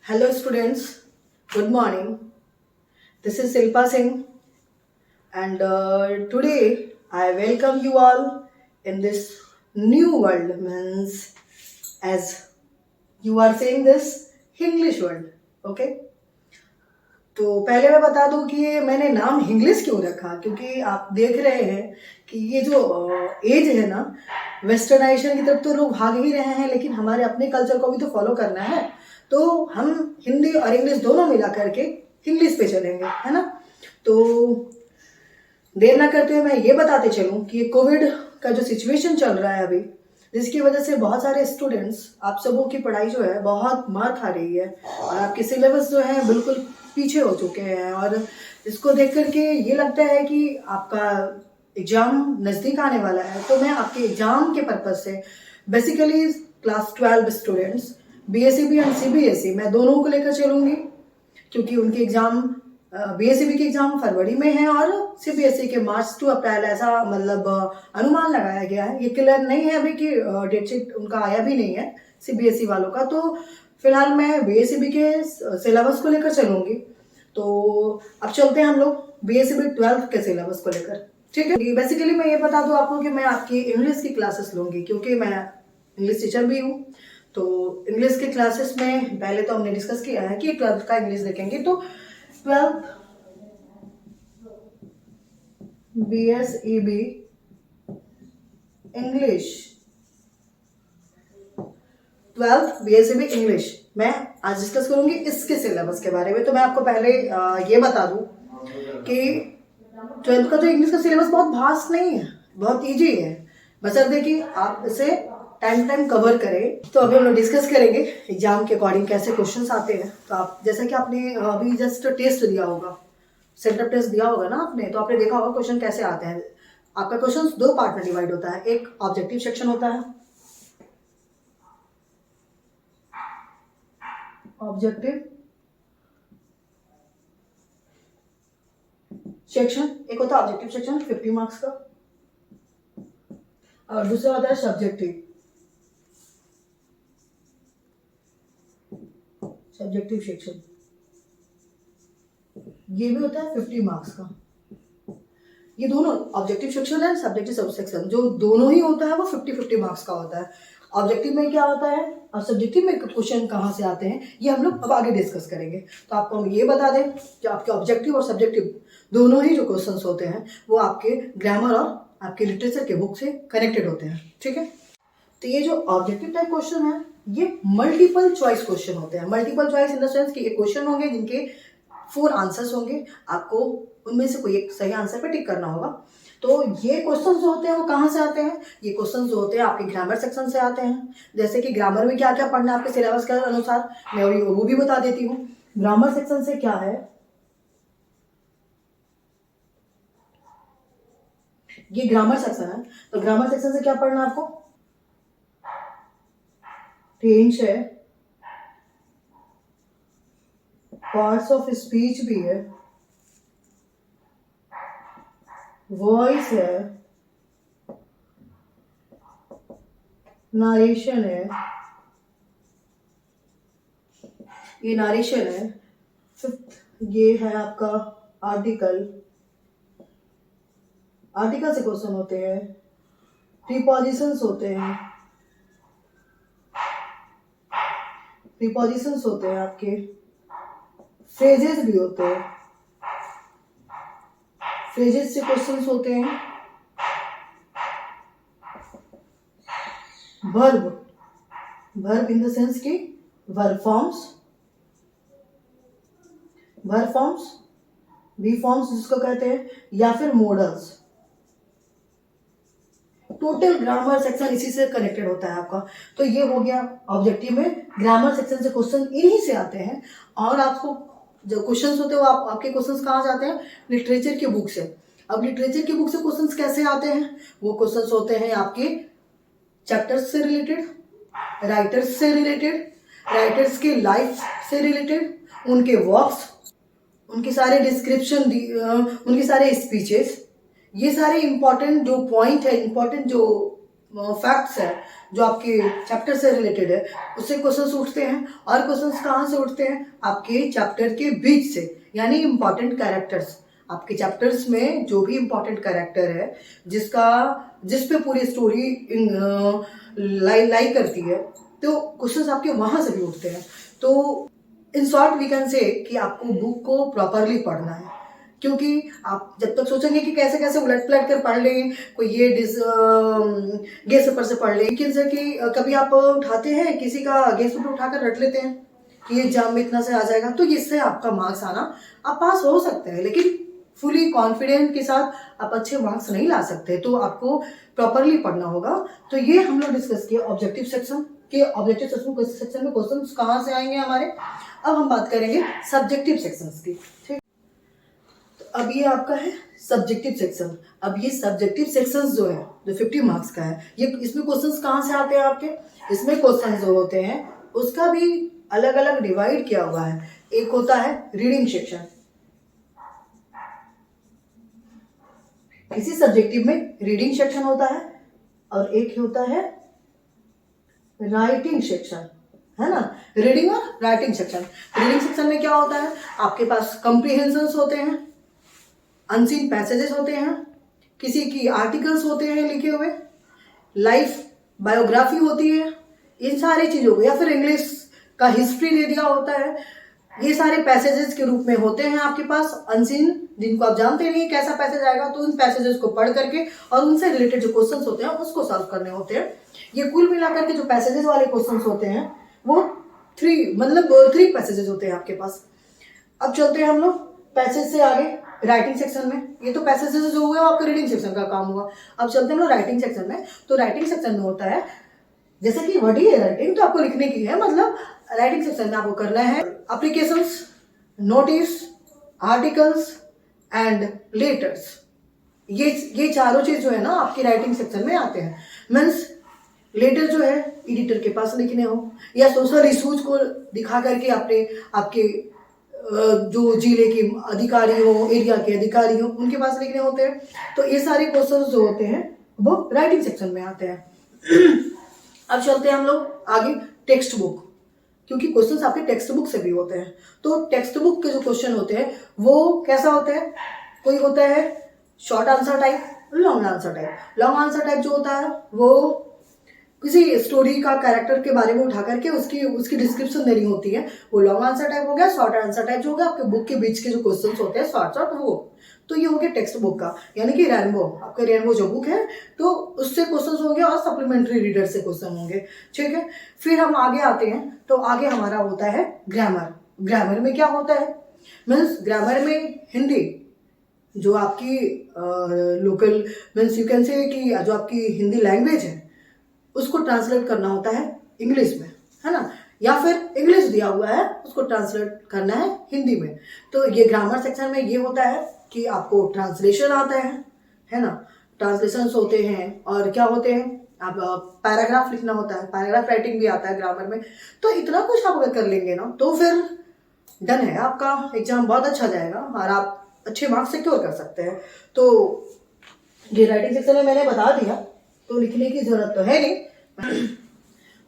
Hello students, good morning. This is Silpa Singh and today I welcome you all in this new world means as you are saying this English world. Okay? तो पहले मैं बता दूं कि ये मैंने नाम इंग्लिश क्यों रखा क्योंकि आप देख रहे हैं कि ये जो एज है ना वेस्टर्नाइजेशन की तरफ तो लोग भाग ही रहे हैं लेकिन हमारे अपने कल्चर को भी तो फॉलो करना है तो हम हिंदी और इंग्लिश दोनों मिला करके इंग्लिश पे चलेंगे है ना। तो देर ना करते हुए मैं ये बताते चलूं कि ये कोविड का जो सिचुएशन चल रहा है अभी जिसकी वजह से बहुत सारे स्टूडेंट्स आप सबों की पढ़ाई जो है बहुत मार खा रही है और आपके सिलेबस जो है बिल्कुल पीछे हो चुके हैं और इसको देख करके ये लगता है कि आपका एग्जाम नज़दीक आने वाला है। तो मैं आपके एग्जाम के पर्पज से basically class 12 students BSEB and CBSE मैं दोनों को लेकर चलूँगी क्योंकि उनके एग्जाम बीएसईबी के एग्जाम फरवरी में है और सीबीएसई के मार्च टू अप्रैल ऐसा मतलब अनुमान लगाया गया है। ये क्लियर नहीं है अभी कि डेट शीट उनका आया भी नहीं है सीबीएसई वालों का। तो फिलहाल मैं बीएसईबी के सिलेबस को लेकर चलूँगी। तो अब चलते हैं हम लोग बीएसईबी 12 के सिलेबस को लेकर, ठीक है। बेसिकली मैं ये बता दूँ आपको कि मैं आपकी इंग्लिश की क्लासेस लूँगी क्योंकि मैं इंग्लिश टीचर भी हूँ। तो इंग्लिश के क्लासेस में पहले तो हमने डिस्कस किया है कि 12th का इंग्लिश देखेंगे। तो 12th BSEB English 12th BSEB English मैं आज डिस्कस करूंगी इसके सिलेबस के बारे में। तो मैं आपको पहले ये बता दूं कि 12th का तो इंग्लिश का सिलेबस बहुत भास्ट नहीं है, बहुत इजी है, बशर्ते कि आप इसे टाइम कवर करें। तो अभी हम लोग डिस्कस करेंगे एग्जाम के अकॉर्डिंग कैसे क्वेश्चंस आते हैं। तो आप जैसा कि आपने अभी जस्ट टेस्ट दिया होगा, सेटअप टेस्ट दिया होगा ना आपने, तो आपने देखा होगा क्वेश्चन कैसे आते हैं। आपका क्वेश्चन दो पार्ट में डिवाइड होता है, एक ऑब्जेक्टिव सेक्शन होता है, ऑब्जेक्टिव सेक्शन एक होता है ऑब्जेक्टिव सेक्शन 50 मार्क्स का और दूसरा होता है सब्जेक्टिव सेक्शन, ये भी होता है 50 मार्क्स का। ये दोनों objective section and subjective sub section जो दोनों ही होता है वो 50-50 मार्क्स का होता है। ऑब्जेक्टिव में क्या होता है और सब्जेक्टिव में क्वेश्चन कहाँ से आते हैं ये हम लोग अब आगे डिस्कस करेंगे। तो आपको हम ये बता दें कि आपके ऑब्जेक्टिव और सब्जेक्टिव दोनों ही जो क्वेश्चंस होते हैं वो आपके ग्रामर और आपके लिटरेचर के बुक से कनेक्टेड होते हैं, ठीक है। तो ये जो ऑब्जेक्टिव टाइप क्वेश्चन है ये मल्टीपल चॉइस क्वेश्चन होते हैं। Multiple choice in the sense कि एक क्वेश्चन होंगे जिनके 4 आंसर्स होंगे, आपको उनमें से कोई एक सही आंसर पे टिक करना होगा। तो ये क्वेश्चंस जो होते हैं वो कहाँ से आते हैं? ये क्वेश्चंस जो होते हैं आपके ग्रामर सेक्शन से आते हैं। जैसे कि ग्रामर में क्या क्या पढ़ना है आपके सिलेबस के अनुसार मैं वो भी बता देती हूँ। ग्रामर सेक्शन से क्या है, ये ग्रामर सेक्शन है। तो ग्रामर सेक्शन से क्या पढ़ना है आपको? टेंस है, पार्ट्स ऑफ स्पीच भी है, वॉइस है, नारेशन है, ये नारेशन है। फिफ्थ ये है आपका आर्टिकल, आर्टिकल से क्वेश्चन होते हैं, प्रीपोजिशंस होते हैं, प्रीपोजिशंस होते हैं आपके, फ्रेजेस भी होते हैं, फ्रेजेस से क्वेश्चंस होते हैं, verb, verb in the sense की verb forms, verb forms, be forms जिसको कहते हैं, या फिर मॉडल्स। टोटल ग्रामर सेक्शन इसी से कनेक्टेड होता है आपका। तो ये हो गया ऑब्जेक्टिव में ग्रामर सेक्शन से क्वेश्चन इन्हीं से आते हैं और आपको जो क्वेश्चंस होते हैं वो आपके क्वेश्चंस कहाँ से आते हैं? लिटरेचर की बुक से। अब लिटरेचर की बुक से क्वेश्चंस कैसे आते हैं? वो क्वेश्चंस होते हैं आपके चैप्टर्स से रिलेटेड, राइटर्स से रिलेटेड, राइटर्स के लाइफ से रिलेटेड, उनके वर्क्स, उनके सारे डिस्क्रिप्शन, उनके सारे स्पीचेस, ये सारे इंपॉर्टेंट जो पॉइंट है, इंपॉर्टेंट जो फैक्ट्स है जो आपके चैप्टर से रिलेटेड है, उससे क्वेश्चंस उठते हैं। और क्वेश्चंस कहाँ से उठते हैं? आपके चैप्टर के बीच से, यानी इंपॉर्टेंट कैरेक्टर्स। आपके चैप्टर्स में जो भी इंपॉर्टेंट कैरेक्टर है, जिस पे पूरी स्टोरी लाई करती है, तो क्वेश्चंस आपके वहां से भी उठते हैं। तो in short we can say कि आपको बुक को प्रॉपरली पढ़ना है, क्योंकि आप जब तक सोचेंगे कि कैसे कैसे उलट पलट कर पढ़ लें, कोई ये गेस पेपर से पढ़ लें, लेकिन से कि कभी आप उठाते हैं किसी का गेस पेपर उठाकर रट लेते हैं कि एग्जाम में इतना से आ जाएगा, तो इससे आपका मार्क्स आना, आप पास हो सकते हैं, लेकिन फुली कॉन्फिडेंट के साथ आप अच्छे मार्क्स नहीं ला सकते। तो आपको प्रॉपरली पढ़ना होगा। तो ये हम लोग डिस्कस किए ऑब्जेक्टिव सेक्शन के। ऑब्जेक्टिव सेक्शन में क्वेश्चंस कहाँ से आएंगे हमारे। अब हम बात करेंगे सब्जेक्टिव सेक्शंस की। ठीक, तो अब ये आपका है सब्जेक्टिव सेक्शन। अब ये सब्जेक्टिव सेक्शंस जो है, जो 50 मार्क्स का है, ये इसमें क्वेश्चंस कहाँ से आते हैं आपके। इसमें क्वेश्चंस जो होते हैं उसका भी अलग अलग डिवाइड किया हुआ है। एक होता है रीडिंग सेक्शन, इसी सब्जेक्टिव में रीडिंग सेक्शन होता है, और एक होता है राइटिंग सेक्शन, है ना। रीडिंग और राइटिंग सेक्शन। रीडिंग सेक्शन में क्या होता है, आपके पास कंप्रीहेंशंस होते हैं, अनसीन पैसेजेस होते हैं, किसी की आर्टिकल्स होते हैं लिखे हुए, लाइफ बायोग्राफी होती है, इन सारी चीजों को, या फिर इंग्लिश का हिस्ट्री दे दिया होता है, ये सारे पैसेजेस के रूप में होते हैं आपके पास अनसीन, जिनको आप जानते नहीं कैसा पैसेज आएगा, तो उन पैसेजेस को पढ़ करके और उनसे रिलेटेड जो क्वेश्चंस होते हैं उसको सॉल्व करने होते हैं। ये कुल मिलाकर के जो पैसेजेस वाले क्वेश्चंस होते हैं वो 3 पैसेजेस होते हैं आपके पास। अब चलते हैं हम लोग पैसेज से आगे राइटिंग सेक्शन में। ये तो पैसेजेस जो हुआ आपका रीडिंग सेक्शन का काम हुआ। अब चलते हैं हम लोग राइटिंग सेक्शन में। तो राइटिंग सेक्शन में होता है, जैसे कि वर्ड ही है राइटिंग, तो आपको लिखने की है, मतलब राइटिंग सेक्शन में आपको करना है applications, notice, articles and letters. ये चारों चीज जो है ना आपकी राइटिंग सेक्शन में आते हैं। मीन्स लेटर जो है एडिटर के पास लिखने हो, या सोशल इश्यूज को दिखा करके आपके जो जिले के अधिकारी हो, एरिया के अधिकारी हो, उनके पास लिखने होते हैं। तो ये सारे क्वेश्चंस जो होते हैं वो राइटिंग सेक्शन में आते हैं। अब चलते हैं हम लोग आगे टेक्स्ट बुक, क्योंकि क्वेश्चंस आपके टेक्स्ट बुक से भी होते हैं। तो टेक्स्ट बुक के जो क्वेश्चन होते हैं वो कैसा होता है, कोई होता है short answer type, long answer type. Long answer type जो होता है वो किसी स्टोरी का कैरेक्टर के बारे में उठा करके उसकी डिस्क्रिप्शन देनी होती है, वो लॉन्ग आंसर टाइप हो गया। शॉर्ट आंसर टाइप जो हो गया आपके बुक के बीच के जो क्वेश्चंस होते हैं शॉर्ट, वो तो ये हो गया टेक्स्ट बुक का, यानी कि रेनबो। आपका रेनबो जो बुक है तो उससे क्वेश्चंस होंगे और सप्लीमेंट्री रीडर से क्वेश्चन होंगे। ठीक है, फिर हम आगे आते हैं। तो आगे हमारा होता है ग्रामर। ग्रामर में क्या होता है, मीन्स ग्रामर में हिंदी जो आपकी local, means you can say कि जो आपकी हिंदी लैंग्वेज है उसको ट्रांसलेट करना होता है इंग्लिश में, है ना, या फिर इंग्लिश दिया हुआ है उसको ट्रांसलेट करना है हिंदी में। तो ये ग्रामर सेक्शन में ये होता है कि आपको ट्रांसलेशन आता है ना, ट्रांसलेशंस होते हैं, और क्या होते हैं, आप पैराग्राफ लिखना होता है, पैराग्राफ राइटिंग भी आता है ग्रामर में। तो इतना कुछ आप अगर कर लेंगे ना तो फिर डन है, आपका एग्जाम बहुत अच्छा जाएगा और आप अच्छे मार्क्स सिक्योर कर सकते हैं। तो ये राइटिंग सेक्शन में मैंने बता दिया, तो लिखने की जरूरत तो है नहीं।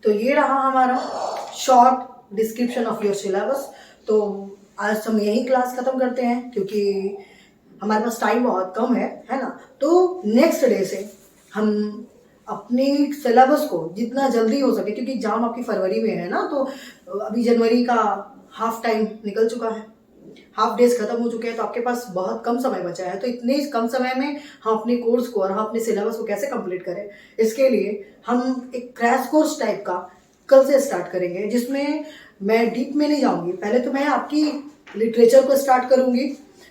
तो ये रहा हमारा short description of your syllabus. तो आज हम यही क्लास खत्म करते हैं, क्योंकि हमारे पास टाइम बहुत कम है ना। तो नेक्स्ट डे से हम अपनी सिलेबस को जितना जल्दी हो सके, क्योंकि एग्जाम आपकी फरवरी में है ना, तो अभी जनवरी का हाफ टाइम निकल चुका है, हाफ डेज खत्म हो चुके हैं, तो आपके पास बहुत कम समय बचा है। तो इतने कम समय में हम अपने कोर्स को और हम अपने सिलेबस को कैसे कंप्लीट करें, इसके लिए हम एक क्रैश कोर्स टाइप का कल से स्टार्ट करेंगे, जिसमें मैं डीप में नहीं जाऊंगी। पहले तो मैं आपकी लिटरेचर को स्टार्ट करूंगी,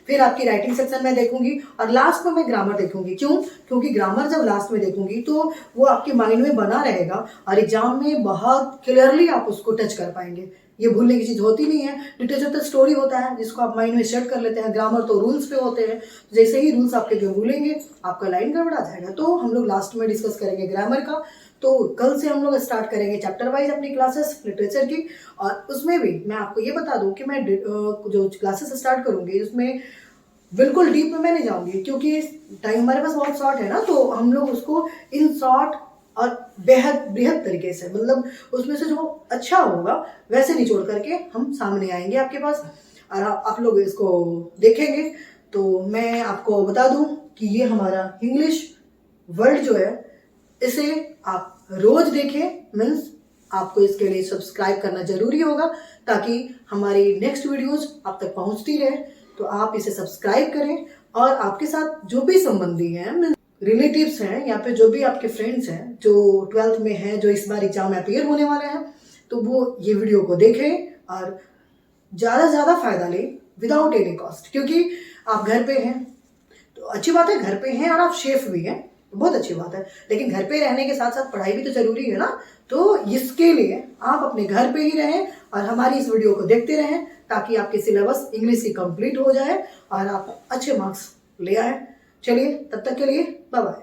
फिर आपकी राइटिंग सेक्शन में देखूंगी, और लास्ट में मैं ग्रामर देखूंगी। क्यों? क्योंकि ग्रामर जब लास्ट में देखूंगी तो वो आपके माइंड में बना रहेगा और एग्जाम में बहुत क्लियरली आप उसको टच कर पाएंगे। ये भूलने की चीज होती नहीं है। लिटरेचर तो स्टोरी होता है जिसको आप माइंड में सेट कर लेते हैं, ग्रामर तो रूल्स पे होते हैं। जैसे ही रूल्स आपके जो भूलेंगे आपका लाइन गड़बड़ा जाएगा। तो हम लोग लास्ट में डिस्कस करेंगे ग्रामर का। तो कल से हम लोग स्टार्ट करेंगे चैप्टर वाइज अपनी क्लासेस लिटरेचर की, और उसमें भी मैं आपको ये बता दूं कि मैं जो क्लासेस स्टार्ट करूंगी उसमें बिल्कुल डीप में मैं नहीं जाऊंगी, क्योंकि टाइम हमारे पास बहुत शॉर्ट है ना। तो हम लोग उसको इन शॉर्ट और बेहद बृहद तरीके से, मतलब उसमें से जो अच्छा होगा वैसे निचोड़ करके हम सामने आएंगे आपके पास, और आप लोग इसको देखेंगे। तो मैं आपको बता दूं कि ये हमारा इंग्लिश वर्ड जो है इसे आप रोज देखें, मीन्स आपको इसके लिए सब्सक्राइब करना जरूरी होगा ताकि हमारी नेक्स्ट वीडियोस आप तक पहुंचती रहे। तो आप इसे सब्सक्राइब करें और आपके साथ जो भी संबंधी हैं, रिलेटिव्स हैं या फिर जो भी आपके फ्रेंड्स हैं जो 12th में हैं, जो इस बार एग्जाम में अपीयर होने वाले हैं, तो वो ये वीडियो को देखें और ज़्यादा से ज़्यादा फायदा लें विदाउट एनी कॉस्ट। क्योंकि आप घर पे हैं तो अच्छी बात है, घर पे हैं और आप सेफ भी हैं, बहुत अच्छी बात है, लेकिन घर पे रहने के साथ साथ पढ़ाई भी तो जरूरी है ना। तो इसके लिए आप अपने घर पे ही रहें और हमारी इस वीडियो को देखते रहें ताकि आपके सिलेबस इंग्लिश की कंप्लीट हो जाए और आप अच्छे मार्क्स ले आए। चलिए, तब तक के लिए बाय बाय।